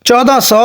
1400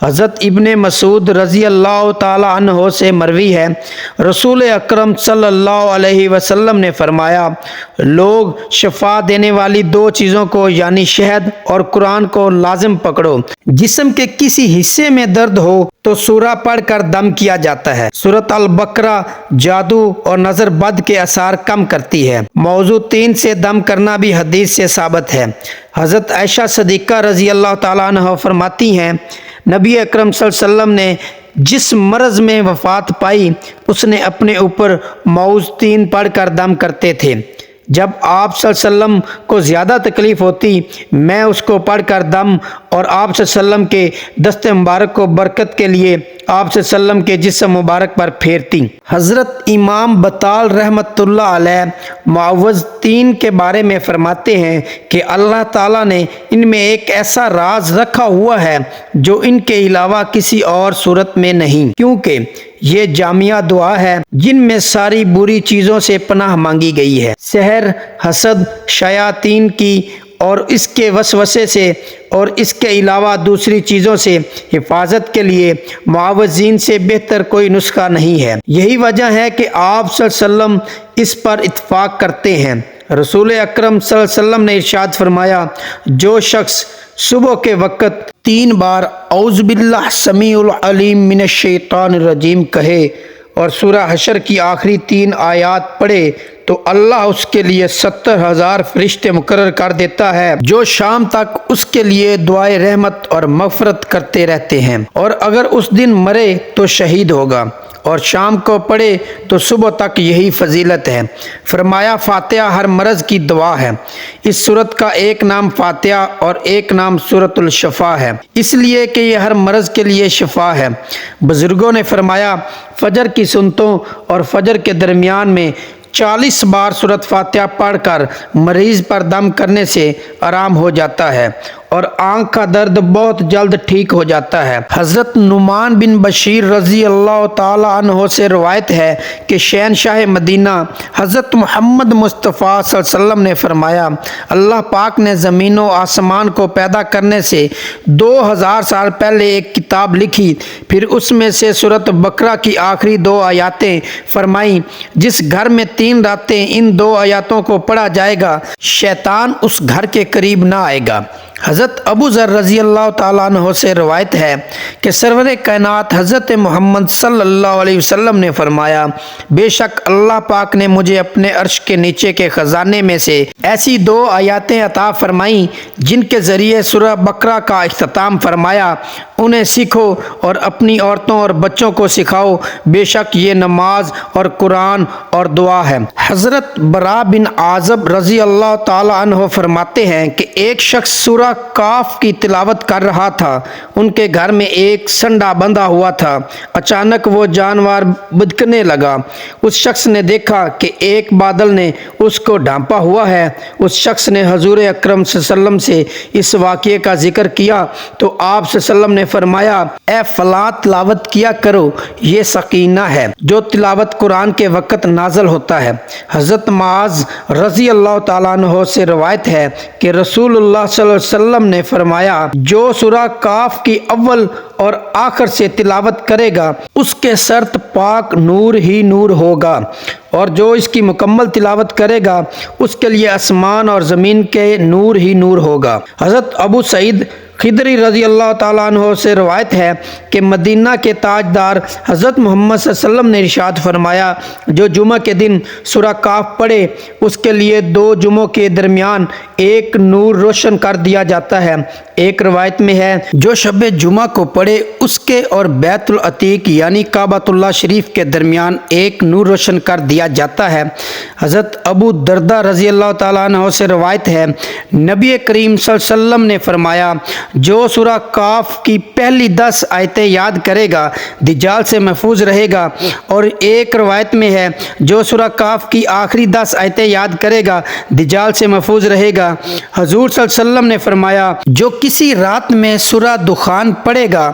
حضرت ابن مسعود رضی اللہ تعالی عنہ سے مروی ہے، رسول اکرم صلی اللہ علیہ وسلم نے فرمایا، لوگ شفا دینے والی دو چیزوں کو یعنی شہد اور قرآن کو لازم پکڑو۔ جسم کے کسی حصے میں درد ہو تو سورہ پڑھ کر دم کیا جاتا ہے۔ سورۃ البقرہ جادو اور نظر بد کے اثار کم کرتی ہے۔ موضوع 3 سے دم کرنا بھی حدیث سے ثابت ہے۔ حضرت عائشہ صدیقہ رضی اللہ تعالیٰ عنہ فرماتی ہیں، نبی اکرم صلی اللہ علیہ وسلم نے جس مرض میں وفات پائی اس نے اپنے اوپر موضوع 3 پڑھ کر دم کرتے تھے۔ جب آپ صلی اللہ علیہ وسلم کو زیادہ تکلیف ہوتی میں اس کو پڑھ کر دم اور آپ صلی اللہ علیہ وسلم کے دست مبارک کو برکت کے لیے آپ صلی اللہ علیہ وسلم کے جسم مبارک پر پھیرتی۔ حضرت امام بطال رحمۃ اللہ علیہ معوذ 3 کے بارے میں فرماتے ہیں کہ اللہ تعالیٰ نے ان میں ایک ایسا راز رکھا ہوا ہے جو ان کے علاوہ کسی اور صورت میں نہیں، کیونکہ یہ جامعہ دعا ہے جن میں ساری بری چیزوں سے پناہ مانگی گئی ہے، سحر، حسد، شیاطین کی اور اس کے وسوسے سے اور اس کے علاوہ دوسری چیزوں سے حفاظت کے لیے معوذین سے بہتر کوئی نسخہ نہیں ہے۔ یہی وجہ ہے کہ آپ صلی اللہ علیہ وسلم اس پر اتفاق کرتے ہیں۔ رسول اکرم صلی اللہ علیہ وسلم نے ارشاد فرمایا، جو شخص صبح کے وقت 3 بار اعوذ باللہ سمیع العلیم من الشیطان الرجیم کہے اور سورہ حشر کی آخری 3 آیات پڑھے تو اللہ اس کے لیے 70,000 فرشتے مقرر کر دیتا ہے جو شام تک اس کے لیے دعائے رحمت اور مغفرت کرتے رہتے ہیں، اور اگر اس دن مرے تو شہید ہوگا اور شام کو پڑھے تو صبح تک یہی فضیلت ہے۔ فرمایا فاتحہ ہر مرض کی دوا ہے۔ اس سورت کا ایک نام فاتحہ اور ایک نام سورۃ الشفا ہے، اس لیے کہ یہ ہر مرض کے لیے شفا ہے۔ بزرگوں نے فرمایا فجر کی سنتوں اور فجر کے درمیان میں 40 بار سورۃ فاتحہ پڑھ کر مریض پر دم کرنے سے آرام ہو جاتا ہے اور آنکھ کا درد بہت جلد ٹھیک ہو جاتا ہے۔ حضرت نعمان بن بشیر رضی اللہ تعالی عنہ سے روایت ہے کہ شہنشاہ مدینہ حضرت محمد مصطفیٰ صلی اللہ علیہ وسلم نے فرمایا، اللہ پاک نے زمین و آسمان کو پیدا کرنے سے 2000 سال پہلے ایک کتاب لکھی، پھر اس میں سے سورۃ بقرہ کی آخری 2 آیاتیں فرمائیں، جس گھر میں 3 راتیں ان 2 آیاتوں کو پڑھا جائے گا شیطان اس گھر کے قریب نہ آئے گا۔ حضرت ابو ذر رضی اللہ تعالیٰ عنہ سے روایت ہے کہ سرور کائنات حضرت محمد صلی اللہ علیہ وسلم نے فرمایا، بے شک اللہ پاک نے مجھے اپنے عرش کے نیچے کے خزانے میں سے ایسی 2 آیاتیں عطا فرمائیں جن کے ذریعے سورہ بقرہ کا اختتام فرمایا، انہیں سیکھو اور اپنی عورتوں اور بچوں کو سکھاؤ، بے شک یہ نماز اور قرآن اور دعا ہے۔ حضرت برا بن عازب رضی اللہ تعالیٰ عنہ فرماتے ہیں کہ ایک شخص سورہ کاف کی تلاوت کر رہا تھا، ان کے گھر میں ایک سنڈا بندھا ہوا تھا، اچانک وہ جانور بدکنے لگا، اس شخص نے دیکھا کہ ایک بادل نے اس کو ڈھانپا ہوا ہے، اس شخص نے حضور اکرم صلی اللہ علیہ وسلم سے اس واقعے کا ذکر کیا تو آپ صلی اللہ علیہ وسلم نے فرمایا، اے فلاں تلاوت کیا کرو، یہ سکینہ ہے جو تلاوت قرآن کے وقت نازل ہوتا ہے۔ حضرت معاذ رضی اللہ تعالیٰ عنہ سے روایت ہے کہ رسول اللہ صلی اللہ علیہ وسلم نے فرمایا، جو سورہ کاف کی اول اور آخر سے تلاوت کرے گا اس کے سرت پاک نور ہی نور ہوگا، اور جو اس کی مکمل تلاوت کرے گا اس کے لیے آسمان اور زمین کے نور ہی نور ہوگا۔ حضرت ابو سعید خدری رضی اللہ تعالیٰ عنہ سے روایت ہے کہ مدینہ کے تاجدار حضرت محمد صلی اللہ علیہ وسلم نے ارشاد فرمایا، جو جمعہ کے دن سورہ کاف پڑھے اس کے لیے 2 جمعوں کے درمیان ایک نور روشن کر دیا جاتا ہے۔ ایک روایت میں ہے، جو شب جمعہ کو پڑھے اس کے اور بیت العتیق یعنی کعبۃ اللہ شریف کے درمیان ایک نور روشن کر دیا جاتا ہے۔ حضرت ابو دردہ رضی اللہ تعالیٰ عنہ سے روایت ہے، نبی کریم صلی اللہ علیہ وسلم نے فرمایا، جو سورہ کاف کی پہلی 10 آیتیں یاد کرے گا دجال سے محفوظ رہے گا، اور ایک روایت میں ہے، جو سورہ کاف کی آخری 10 آیتیں یاد کرے گا دجال سے محفوظ رہے گا۔ حضور صلی اللہ علیہ وسلم نے فرمایا، جو کسی رات میں سورہ دخان پڑھے گا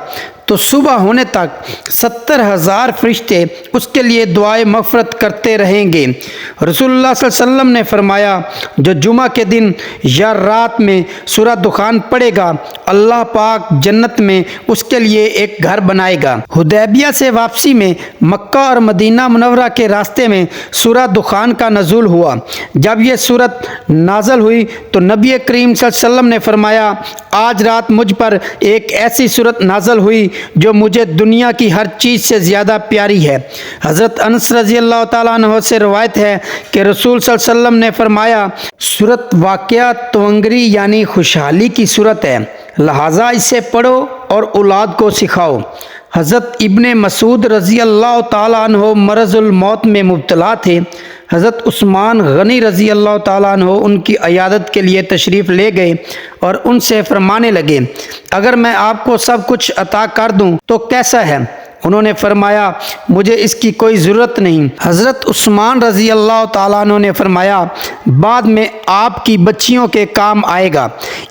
تو صبح ہونے تک 70,000 فرشتے اس کے لیے دعائے مغفرت کرتے رہیں گے۔ رسول اللہ صلی اللہ علیہ وسلم نے فرمایا جو جمعہ کے دن یا رات میں سورہ دخان پڑھے گا اللہ پاک جنت میں اس کے لیے ایک گھر بنائے گا۔ حدیبیہ سے واپسی میں مکہ اور مدینہ منورہ کے راستے میں سورہ دخان کا نزول ہوا۔ جب یہ سورت نازل ہوئی تو نبی کریم صلی اللہ علیہ وسلم نے فرمایا آج رات مجھ پر ایک ایسی سورت نازل ہوئی جو مجھے دنیا کی ہر چیز سے زیادہ پیاری ہے۔ حضرت انس رضی اللہ تعالیٰ عنہ سے روایت ہے کہ رسول صلی اللہ علیہ وسلم نے فرمایا سورت واقعہ توانگری یعنی خوشحالی کی سورت ہے، لہٰذا اسے پڑھو اور اولاد کو سکھاؤ۔ حضرت ابن مسعود رضی اللہ تعالیٰ عنہ مرض الموت میں مبتلا تھے۔ حضرت عثمان غنی رضی اللہ تعالیٰ عنہ ان کی عیادت کے لیے تشریف لے گئے اور ان سے فرمانے لگے اگر میں آپ کو سب کچھ عطا کر دوں تو کیسا ہے؟ انہوں نے فرمایا مجھے اس کی کوئی ضرورت نہیں۔ حضرت عثمان رضی اللہ تعالیٰ عنہ نے فرمایا بعد میں آپ کی بچیوں کے کام آئے گا۔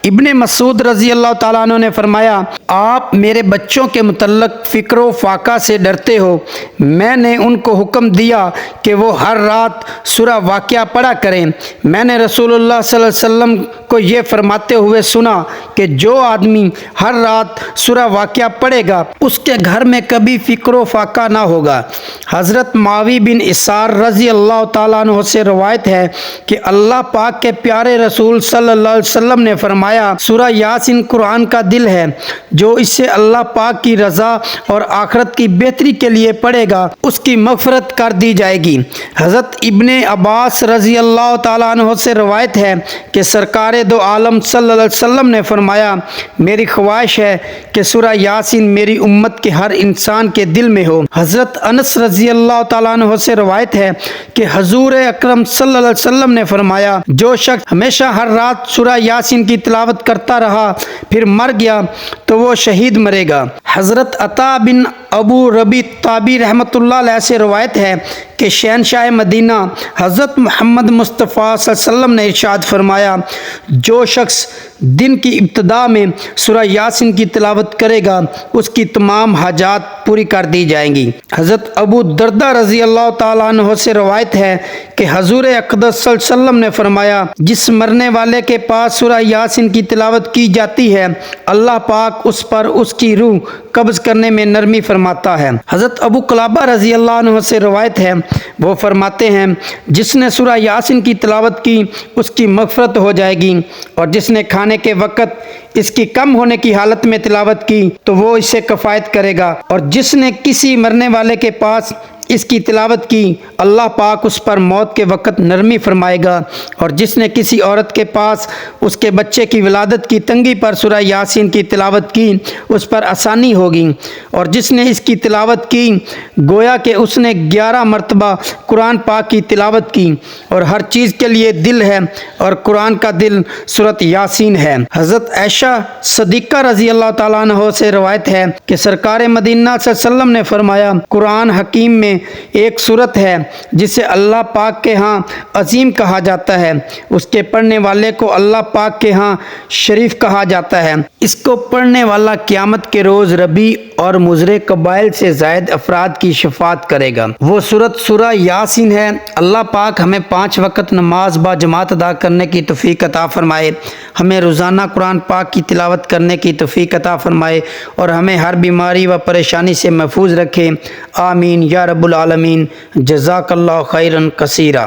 ابن مسعود رضی اللہ تعالیٰ عنہ نے فرمایا آپ میرے بچوں کے متعلق فکر و فاقہ سے ڈرتے ہو، میں نے ان کو حکم دیا کہ وہ ہر رات سورہ واقعہ پڑھا کریں۔ میں نے رسول اللہ صلی اللہ علیہ وسلم کو یہ فرماتے ہوئے سنا کہ جو آدمی ہر رات سورہ واقعہ پڑھے گا اس کے گھر میں کبھی فکر و فاقہ نہ ہوگا۔ حضرت معاویہ بن اسار رضی اللہ تعالیٰ عنہ سے روایت ہے کہ اللہ پاک کے پیارے رسول صلی اللہ علیہ وسلم نے فرمایا سورہ یاسین قرآن کا دل ہے، جو اس سے اللہ پاک کی رضا اور آخرت کی بہتری کے لیے پڑھے گا اس کی مغفرت کر دی جائے گی۔ حضرت ابن عباس رضی اللہ تعالیٰ عنہ سے روایت ہے کہ سرکار دو عالم صلی اللہ علیہ وسلم نے فرمایا میری خواہش ہے کہ سورہ یاسین میری امت کے ہر انسان کے دل میں ہو۔ حضرت انس رضی اللہ تعالیٰ عنہ سے روایت ہے کہ حضور اکرم صلی اللہ علیہ وسلم نے فرمایا جو شخص ہمیشہ ہر رات سورہ یاسین کی تلاوت کرتا رہا پھر مر گیا تو وہ شہید مرے گا۔ حضرت عطا بن ابو ربی تابی رحمۃ اللہ علیہ سے روایت ہے کہ شہنشاہ مدینہ حضرت محمد مصطفیٰ صلی اللہ علیہ وسلم نے ارشاد فرمایا جو شخص دن کی ابتدا میں سورہ یاسین کی تلاوت کرے گا اس کی تمام حاجات پوری کر دی جائیں گی۔ حضرت ابو دردہ رضی اللہ تعالیٰ عنہ سے روایت ہے کہ حضور اقدس صلی اللہ علیہ وسلم نے فرمایا جس مرنے والے کے پاس سورہ یاسین کی تلاوت کی جاتی ہے اللہ پاک اس پر اس کی روح قبض کرنے میں نرمی فرماتا ہے۔ حضرت ابو قلابہ رضی اللہ عنہ سے روایت ہے وہ فرماتے ہیں جس نے سورہ یاسین کی تلاوت کی اس کی مغفرت ہو جائے گی، اور جس نے کھانے کے وقت اس کی کم ہونے کی حالت میں تلاوت کی تو وہ اسے کفایت کرے گا، اور جس نے کسی مرنے والے کے پاس اس کی تلاوت کی اللہ پاک اس پر موت کے وقت نرمی فرمائے گا، اور جس نے کسی عورت کے پاس اس کے بچے کی ولادت کی تنگی پر سورہ یاسین کی تلاوت کی اس پر آسانی ہوگی، اور جس نے اس کی تلاوت کی گویا کہ اس نے 11 مرتبہ قرآن پاک کی تلاوت کی، اور ہر چیز کے لیے دل ہے اور قرآن کا دل سورۃ یاسین ہے۔ حضرت عائشہ صدیقہ رضی اللہ تعالیٰ عنہ سے روایت ہے کہ سرکار مدینہ صلی اللہ علیہ وسلم نے فرمایا قرآن حکیم میں ایک سورت ہے جسے اللہ پاک کے ہاں عظیم کہا جاتا ہے، اس کے پڑھنے والے کو اللہ پاک کے ہاں شریف کہا جاتا ہے، اس کو پڑھنے والا قیامت کے روز ربی اور مضر قبائل سے زائد افراد کی شفاعت کرے گا۔ وہ سورت سورہ یاسین ہے۔ اللہ پاک ہمیں 5 وقت نماز با جماعت ادا کرنے کی توفیق عطا فرمائے، ہمیں روزانہ قرآن پاک کی تلاوت کرنے کی توفیق عطا فرمائے، اور ہمیں ہر بیماری و پریشانی سے محفوظ رکھے۔ آمین یا رب العالمین۔ جزاک اللہ خیرا کثیرا۔